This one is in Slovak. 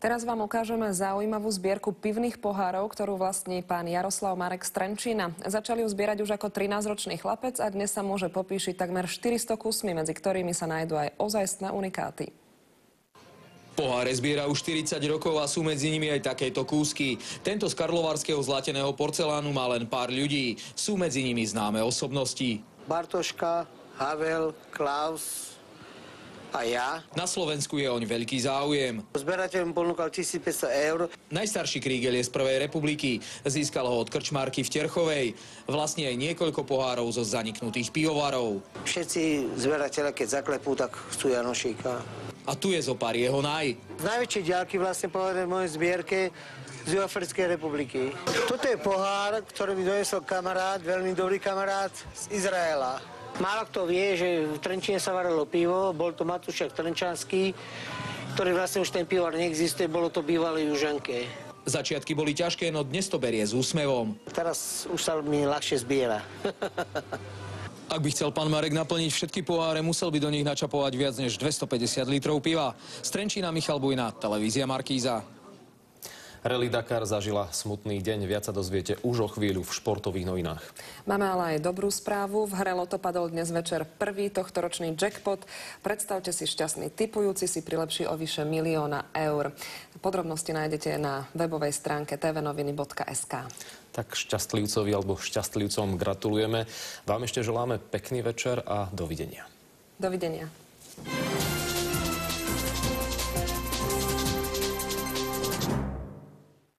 Teraz vám ukážeme zaujímavú zbierku pivných pohárov, ktorú vlastní pán Jaroslav Marek z Trenčína. Začali ju zbierať už ako 13-ročný chlapec a dnes sa môže popíšiť takmer 400 kusmi, medzi ktorými sa nájdú aj ozajstné unikáty. Poháre zbiera už 40 rokov a sú medzi nimi aj takéto kúsky. Tento z karlovarského zlateného porcelánu má len pár ľudí. Sú medzi nimi známe osobnosti. Bartoška, Havel, Klaus a ja. Na Slovensku je oň veľký záujem. Zberateľ mu ponúkal 1500 eur. Najstarší krígel je z Prvej republiky. Získal ho od krčmárky v Terchovej. Vlastne aj niekoľko pohárov zo zaniknutých pivovarov. Všetci zberateľe, keď zaklepú, tak chcú Janošíka. A tu je zo pár jeho naj. Z najväčšej diaľky vlastne povedať v mojej zbierke z Juhoafrickej republiky. Toto je pohár, ktorý mi donesol kamarát, veľmi dobrý kamarát z Izraela. Málo kto vie, že v Trenčíne sa varilo pivo, bol to Matúšek Trenčanský, ktorý vlastne už ten pivovar neexistuje, bolo to bývalé Južanke. Začiatky boli ťažké, no dnes to berie s úsmevom. Teraz už sa mi ľahšie zbiera. Ak by chcel pán Marek naplniť všetky poháre, musel by do nich načapovať viac než 250 litrov piva. Z Trenčína Michal Bujna, televízia Markíza. Rally Dakar zažila smutný deň. Viac sa dozviete už o chvíľu v športových novinách. Máme ale aj dobrú správu. V hre Loto padol dnes večer prvý tohtoročný jackpot. Predstavte si, šťastný tipujúci si prilepší o vyše 1 000 000 eur. Podrobnosti nájdete na webovej stránke tvnoviny.sk. Tak šťastlivcovi alebo šťastlivcom gratulujeme. Vám ešte želáme pekný večer a dovidenia. Dovidenia.